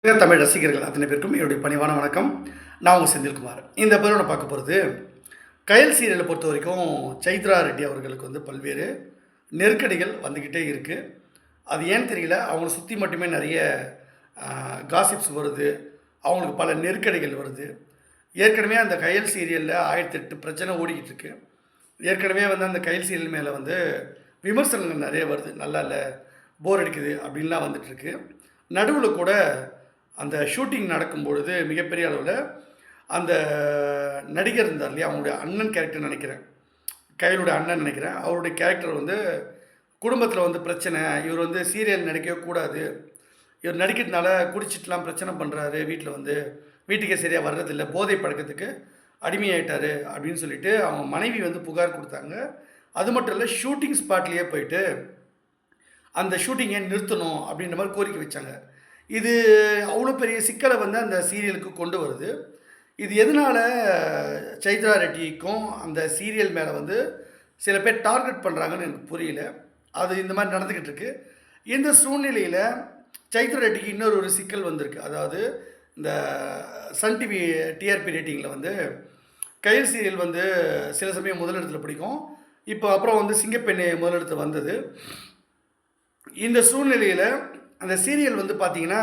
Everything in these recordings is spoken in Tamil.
தமிழ் ரசிகர்கள் அத்தனை பேருக்கும் என்னுடைய பணிவான வணக்கம். நான் உங்கள் செந்தில்குமார். இந்த பதிவில் நான் பார்க்க போகிறது, கயல் சீரியலை பொறுத்த வரைக்கும் சைத்ரா ரெட்டி அவர்களுக்கு பல்வேறு நெருக்கடிகள் வந்துக்கிட்டே இருக்குது. அது ஏன்னு தெரியல. அவங்கள சுற்றி மட்டுமே நிறைய காசிப்ஸ் வருது. அவங்களுக்கு பல நெருக்கடிகள் வருது. ஏற்கனவே அந்த கயல் சீரியலில் 1008 பிரச்சனை ஓடிக்கிட்டு இருக்கு. ஏற்கனவே அந்த கயல் சீரியல் மேலே விமர்சனங்கள் நிறைய வருது. நல்லா இல்லை, போர் அடிக்குது அப்படின்லாம் வந்துட்டுருக்கு. நடுவில் கூட அந்த ஷூட்டிங் நடக்கும்பொழுது மிகப்பெரிய அளவில் அந்த நடிகர் இருந்தார் இல்லையா, அவங்களுடைய அண்ணன் கேரக்டர் நினைக்கிறேன், கையிலுடைய அண்ணன் நினைக்கிறேன். அவருடைய கேரக்டர் குடும்பத்தில் பிரச்சனை. இவர் சீரியல் நடிக்கவே கூடாது, இவர் நடிக்கிறதுனால குடிச்சிட்டுலாம் பிரச்சனை பண்ணுறாரு, வீட்டுக்கே சரியாக வர்றதில்லை, போதை பழக்கத்துக்கு அடிமையாயிட்டார் அப்படின்னு சொல்லிட்டு அவங்க மனைவி புகார் கொடுத்தாங்க. அது மட்டும் இல்லை, ஷூட்டிங் ஸ்பாட்லேயே போயிட்டு அந்த ஷூட்டிங்கை நிறுத்தணும் அப்படின்ற மாதிரி கோரிக்கை வச்சாங்க. இது அவ்வளோ பெரிய சிக்கலை அந்த சீரியலுக்கு கொண்டு வருது. இது எதனால் சைத்ரா ரெட்டிக்கும் அந்த சீரியல் மேலே சில பேர் டார்கெட் பண்ணுறாங்கன்னு எனக்கு புரியல. அது இந்த மாதிரி நடந்துக்கிட்டு இருக்கு. இந்த சூழ்நிலையில் சைத்ரா ரெட்டிக்கு இன்னொரு சிக்கல் வந்திருக்கு. அதாவது இந்த சன் டிவி டிஆர்பி ரேட்டிங்கில் கயல் சீரியல் சில சமயம் முதலிடத்தில் பிடிக்கும். இப்போ அப்புறம் சிங்கப்பெண்ணை முதலிடத்தில் வந்தது. இந்த சூழ்நிலையில் அந்த சீரியல் பார்த்தீங்கன்னா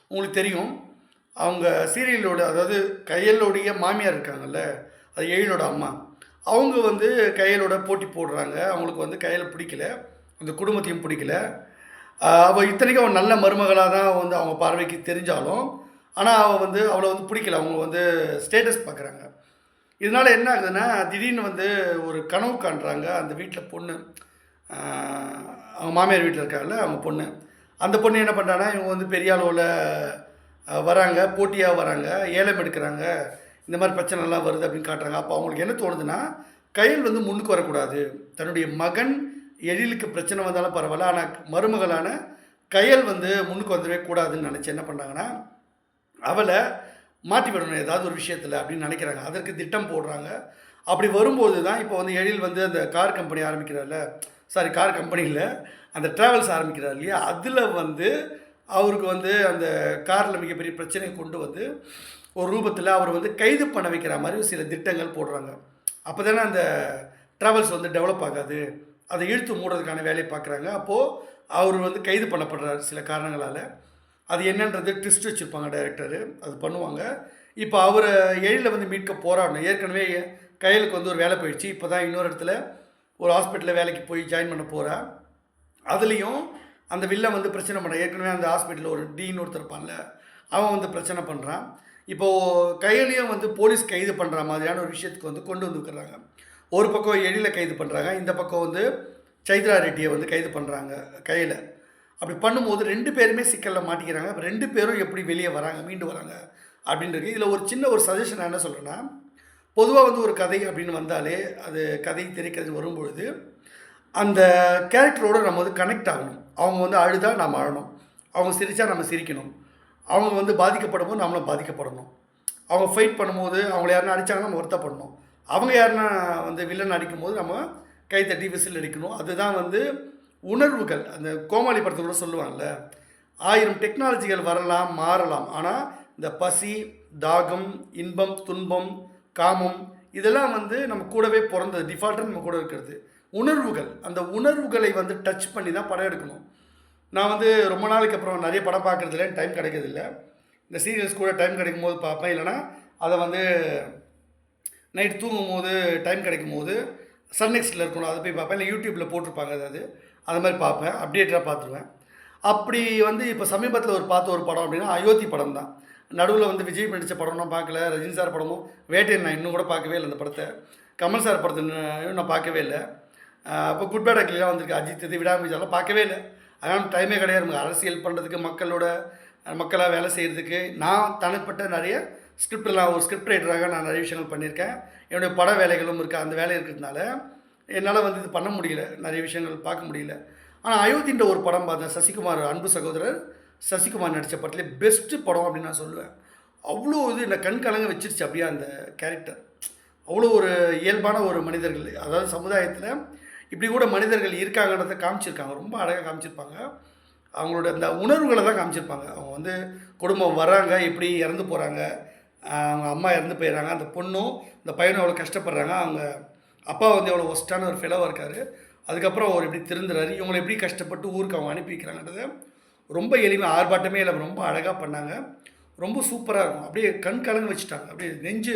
உங்களுக்கு தெரியும், அவங்க சீரியலோட, அதாவது கயலோடைய மாமியார் இருக்காங்கல்ல, அது எழிலோட அம்மா, அவங்க கயலோட போட்டி போடுறாங்க. அவங்களுக்கு கயலை பிடிக்கல, அந்த குடும்பத்தையும் பிடிக்கல. அவள் இத்தனைக்கும் அவன் நல்ல மருமகளாக தான் அவங்க பார்வைக்கு தெரிஞ்சாலும், ஆனால் அவள் அவளை பிடிக்கல. அவங்க ஸ்டேட்டஸ் பார்க்குறாங்க. இதனால் என்ன ஆகுதுன்னா, திடீர்னு ஒரு கனவு காண்றாங்க. அந்த வீட்டில் பொண்ணு, அவங்க மாமியார் வீட்டில் இருக்காங்கல்ல, அவங்க பொண்ணு, அந்த பொண்ணு என்ன பண்ணுறாங்கன்னா, இவங்க பெரிய அளவில் வராங்க, போட்டியாக வராங்க, ஏலம் எடுக்கிறாங்க, இந்த மாதிரி பிரச்சனைலாம் வருது அப்படின்னு காட்டுறாங்க. அப்போ அவங்களுக்கு என்ன தோணுதுன்னா, கயல் முன்னுக்கு வரக்கூடாது, தன்னுடைய மகன் எழிலுக்கு பிரச்சனை வந்தாலும் பரவாயில்ல, ஆனால் மருமகளான கயல் முன்னுக்கு வந்துடவே கூடாதுன்னு நினச்சி என்ன பண்ணுறாங்கன்னா, அவளை மாற்றி விடணும் ஏதாவது ஒரு விஷயத்தில் அப்படின்னு நினைக்கிறாங்க. அதற்கு திட்டம் போடுறாங்க. அப்படி வரும்போது தான் இப்போ எழில் அந்த கார் கம்பெனி ஆரம்பிக்கிறார்ல, சாரி கார் கம்பெனியில் அந்த ட்ராவல்ஸ் ஆரம்பிக்கிறார் இல்லையா, அதில் அவருக்கு அந்த காரில் மிகப்பெரிய பிரச்சனையை கொண்டு ஒரு ரூபத்தில் அவர் கைது பண்ண வைக்கிற மாதிரி சில திட்டங்கள் போடுறாங்க. அப்போ தானே அந்த ட்ராவல்ஸ் டெவலப் ஆகாது, அதை இழுத்து மூடுறதுக்கான வேலையை பார்க்குறாங்க. அப்போது அவர் கைது பண்ணப்படுறார் சில காரணங்களால். அது என்னன்றது ட்விஸ்ட் வச்சுருப்பாங்க டைரக்டரு, அது பண்ணுவாங்க. இப்போ அவரை எழிலில் மீட்க போராடணும். ஏற்கனவே கையலுக்கு ஒரு வேலை போயிடுச்சு. இப்போ தான் இன்னொரு இடத்துல ஒரு ஹாஸ்பிட்டலில் வேலைக்கு போய் ஜாயின் பண்ண போகிறா. அதுலேயும் அந்த வில்லை பிரச்சனை பண்ணுறான். ஏற்கனவே அந்த ஹாஸ்பிட்டலில் ஒரு டீன் ஒருத்தர் இருப்பான்ல, அவன் பிரச்சனை பண்ணுறான். இப்போது கையிலையும் போலீஸ் கைது பண்ணுற மாதிரியான ஒரு விஷயத்துக்கு கொண்டு வந்துக்கிறாங்க. ஒரு பக்கம் எழில கைது பண்ணுறாங்க, இந்த பக்கம் சைத்ரா ரெட்டியை கைது பண்ணுறாங்க கையில். அப்படி பண்ணும்போது 2 பேருமே சிக்கலில் மாட்டிக்கிறாங்க. இப்போ 2 பேரும் எப்படி வெளியே வராங்க, மீண்டு வராங்க அப்படின்றது. இதில் ஒரு சின்ன ஒரு சஜஷன் நான் என்ன சொல்கிறேன்னா, பொதுவாக ஒரு கதை அப்படின்னு வந்தாலே, அது கதை திரைக்கதை வரும்பொழுது அந்த கேரக்டரோடு நம்ம கனெக்ட் ஆகணும். அவங்க அழுதா நாம் அழணும், அவங்க சிரித்தா நம்ம சிரிக்கணும், அவங்க பாதிக்கப்படும் போது நம்மளும் பாதிக்கப்படணும். அவங்க ஃபைட் பண்ணும்போது அவங்கள யாருன்னா அடித்தாங்கன்னா நம்ம வருத்தப்படணும். அவங்க யாருன்னா வில்லன் அடிக்கும்போது நம்ம கைத்தட்டி விசில் அடிக்கணும். அதுதான் உணர்வுகள். அந்த கோமாளி படத்தில் கூட சொல்லுவாங்கள்ல, 1000 டெக்னாலஜிகள் வரலாம், மாறலாம், ஆனால் இந்த பசி, தாகம், இன்பம், துன்பம், காமம், இதெல்லாம் நம்ம கூடவே பிறந்தது, டிஃபால்ட்டாக நம்ம கூட இருக்கிறது உணர்வுகள். அந்த உணர்வுகளை டச் பண்ணி தான் படம் எடுக்கணும். நான் ரொம்ப நாளைக்கு அப்புறம் நிறைய படம் பார்க்குறதில்ல, டைம் கிடைக்கிறதில்ல. இந்த சீரியல்ஸ் கூட டைம் கிடைக்கும் போது பார்ப்பேன், இல்லைனா அதை நைட் தூங்கும் போது டைம் கிடைக்கும் போது சன்நெக்ஸ்ட்டில் இருக்கணும், அதை போய் பார்ப்பேன். இல்லை யூடியூப்பில் போட்டிருப்பாங்க, அதாவது அது மாதிரி பார்ப்பேன், அப்டேட்டாக பார்த்துருவேன். அப்படி இப்போ சமீபத்தில் பார்த்த ஒரு படம் அப்படின்னா அயோத்தி படம் தான். நடுவில் விஜய் நடித்த படம்லாம் பார்க்கல, ரஜினி சார் படமும் வேட்டையன் நான் இன்னும் கூட பார்க்கவே இல்லை. அந்த படத்தை கமல் சார் படத்தை நான் பார்க்கவே இல்லை. அப்போ குட் பேட் அக்லிலாம் வந்திருக்கு, அஜித் இது விடாமுயற்சியெல்லாம் பார்க்கவே இல்லை. அதனால் டைமே கிடையாது அரசியல் பண்ணுறதுக்கு, மக்களாக வேலை செய்கிறதுக்கு. நான் தனிப்பட்ட நிறைய ஸ்கிரிப்டெல்லாம், ஒரு ஸ்கிரிப்ட் ரைட்டராக நான் நிறைய விஷயங்கள் பண்ணியிருக்கேன். என்னுடைய பட வேலைகளும் இருக்குது. அந்த வேலை இருக்கிறதுனால என்னால் இது பண்ண முடியல, நிறைய விஷயங்கள் பார்க்க முடியல. ஆனால் அயோத்தின்ற ஒரு படம் பார்த்தேன், சசிகுமார், அன்பு சகோதரர் சசிகுமார் நடித்த படத்துலேயே பெஸ்ட்டு படம் அப்படின்னு நான் சொல்லுவேன். அவ்வளோ இந்த கண் கலங்க வச்சிருச்சு அப்படியே அந்த கேரக்டர். அவ்வளோ ஒரு இயல்பான ஒரு மனிதர்கள், அதாவது சமுதாயத்தில் இப்படி கூட மனிதர்கள் இருக்காங்கன்றதை காமிச்சிருக்காங்க, ரொம்ப அழகாக காமிச்சிருப்பாங்க. அவங்களோட அந்த உணர்வுகளை தான் காமிச்சிருப்பாங்க. அவங்க வந்து குடும்பம் வர்றாங்க, எப்படி இறந்து போகிறாங்க, அவங்க அம்மா இறந்து போயிடுறாங்க, அந்த பொண்ணும் இந்த பையனும் எவ்வளோ கஷ்டப்படுறாங்க, அவங்க அப்பா வந்து எவ்வளோ ஒஸ்ட்டான ஒரு ஃபெலோவாக இருக்கார், அதுக்கப்புறம் அவர் எப்படி திருந்துறாரு, இவங்களை எப்படி கஷ்டப்பட்டு ஊருக்கு அவங்க அனுப்பி வைக்கிறாங்கன்றத ரொம்ப எளிமை ஆர்ப்பாட்டமே இல்லை, ரொம்ப அழகாக பண்ணாங்க. ரொம்ப சூப்பராக இருக்கும். அப்படியே கண் கலங்க வச்சுட்டாங்க. அப்படியே நெஞ்சு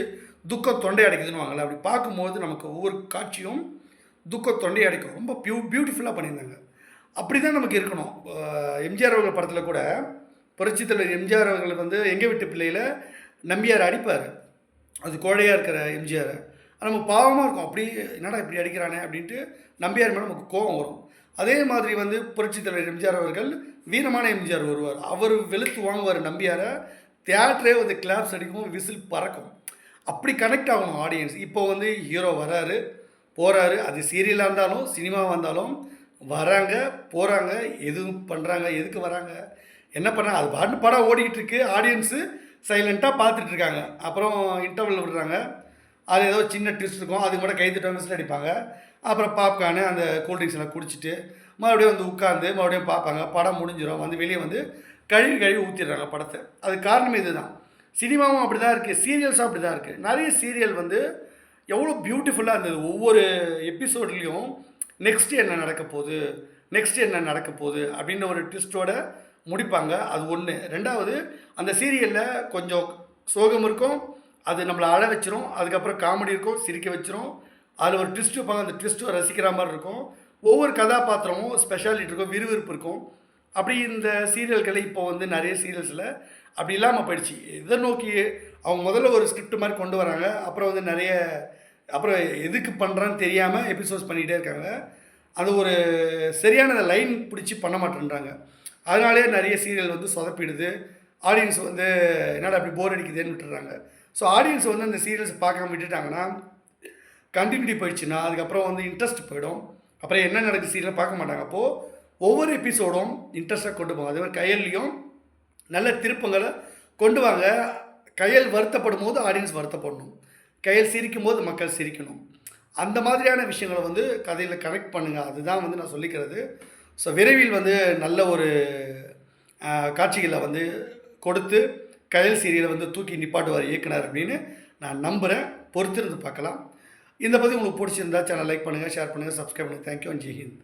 துக்கம் தொண்டை அடைக்குதுன்னு வாங்கல, அப்படி பார்க்கும்போது நமக்கு ஒவ்வொரு காட்சியும் துக்கம் தொண்டை அடைக்கும். ரொம்ப பியூட்டிஃபுல்லாக பண்ணியிருந்தாங்க. அப்படி தான் நமக்கு இருக்கணும். எம்ஜிஆர் அவர்கள் படத்தில் கூட புரட்சித் தலைவர் எம்ஜிஆர் அவர்கள் வந்து எங்கள் வீட்டு பிள்ளையில் நம்பியார் அடிப்பார். அது கோழையாக இருக்கிற எம்ஜிஆர். நமக்கு பாவமாக இருக்கும். அப்படி என்னடா இப்படி அடிக்கிறானே அப்படின்ட்டு நம்பியார் மேலே நமக்கு கோபம் வரும். அதே மாதிரி வந்து புரட்சித் தலைவர் எம்ஜிஆர் அவர்கள் வீரமான எம்ஜிஆர் வருவார். அவர் வெளுத்து வாங்குவார் நம்பியாரை. தியேட்டரே வந்து கிளாப்ஸ் அடிக்கும், விசில் பறக்கும். அப்படி கனெக்ட் ஆகணும் ஆடியன்ஸ். இப்போ வந்து ஹீரோ வராரு போகிறாரு, அது சீரியலாக இருந்தாலும் சினிமாவாக இருந்தாலும் வராங்க போகிறாங்க, எதுவும் பண்ணுறாங்க, எதுக்கு வராங்க, என்ன பண்ணுறாங்க, அது பாட்டு படம் ஓடிக்கிட்டு இருக்கு. ஆடியன்ஸு சைலண்ட்டாக பார்த்துட்ருக்காங்க. அப்புறம் இன்டர்வல் விடுறாங்க, அது ஏதோ சின்ன ட்விஸ்ட் இருக்கும், அதுக்கு மட்டும் கைத்தட்ட விசில் அடிப்பாங்க. அப்புறம் பாப்கார்னு அந்த கூல்ட்ரிங்க்ஸ் எல்லாம் குடிச்சிட்டு மறுபடியும் வந்து உட்காந்து மறுபடியும் பார்ப்பாங்க. படம் முடிஞ்சிடும். வந்து வெளியே வந்து கழுவி ஊற்றிடுறாங்க படத்தை. அது காரணம் இது தான். சினிமாவும் அப்படி தான் இருக்குது, சீரியல்ஸும் அப்படி தான் இருக்குது. நிறைய சீரியல் வந்து எவ்வளோ பியூட்டிஃபுல்லாக இருந்தது. ஒவ்வொரு எபிசோட்லேயும் நெக்ஸ்ட்டு என்ன நடக்க போகுது, நெக்ஸ்ட்டு என்ன நடக்க போகுது அப்படின்ற ஒரு ட்விஸ்ட்டோடு முடிப்பாங்க. அது ஒன்று. ரெண்டாவது, அந்த சீரியலில் கொஞ்சம் சோகம் இருக்கும், அது நம்மளை அழ வச்சிரும். அதுக்கப்புறம் காமெடி இருக்கும், சிரிக்க வச்சிரும். அதில் ஒரு ட்விஸ்ட் வைப்பாங்க, அந்த ட்விஸ்ட்டை ரசிக்கிற மாதிரி இருக்கும். ஒவ்வொரு கதாபாத்திரமும் ஸ்பெஷாலிட்டி இருக்கும், விறுவிறுப்பு இருக்கும். அப்படி இந்த சீரியல்களை இப்போ வந்து நிறைய சீரியல்ஸில் அப்படி இல்லாமல் போயிடுச்சு. இதை நோக்கி அவங்க முதல்ல ஒரு ஸ்கிரிப்ட் மாதிரி கொண்டு வராங்க, அப்புறம் வந்து நிறைய அப்புறம் எதுக்கு பண்ணுறான்னு தெரியாமல் எபிசோட்ஸ் பண்ணிக்கிட்டே இருக்காங்க. அது ஒரு சரியான லைன் பிடிச்சி பண்ண மாட்டேன்றாங்க. அதனாலே நிறைய சீரியல் வந்து சொதப்பிடுது. ஆடியன்ஸ் வந்து என்னடா அப்படி போர் அடிக்குதுன்னு விட்டுறாங்க. ஸோ ஆடியன்ஸ் வந்து அந்த சீரியல்ஸ் பார்க்காம விட்டுட்டாங்கன்னா கண்டினியூட்டி போயிடுச்சுன்னா அதுக்கப்புறம் வந்து இன்ட்ரெஸ்ட் போயிடும். அப்புறம் என்ன நடக்குது சீரியல் பார்க்க மாட்டாங்க. அப்போது ஒவ்வொரு எபிசோடும் இன்ட்ரெஸ்ட்டாக கொண்டு போவாங்க. அதே மாதிரி கையல்லையும் நல்ல திருப்பங்களை கொண்டு வாங்க. கையல் வருத்தப்படும் போது ஆடியன்ஸ் வருத்தப்படணும், கையல் சிரிக்கும் போது மக்கள் சிரிக்கணும். அந்த மாதிரியான விஷயங்களை வந்து கதையில் கனெக்ட் பண்ணுங்கள். அதுதான் வந்து நான் சொல்லிக்கிறது. ஸோ விரைவில் வந்து நல்ல ஒரு காட்சிகளை வந்து கொடுத்து கையல் சீரியலை வந்து தூக்கி நிப்பாட்டுவார் இயக்குனர் அப்படின்னு நான் நம்புகிறேன். பொறுத்திருந்து பார்க்கலாம். இந்த பதிவு உங்களுக்கு பிடிச்சிருந்தா சேனல் லைக் பண்ணுங்கள், ஷேர் பண்ணுங்கள், சப்ஸ்கிரைப் பண்ணுங்கள். Thank you and Jai Hind.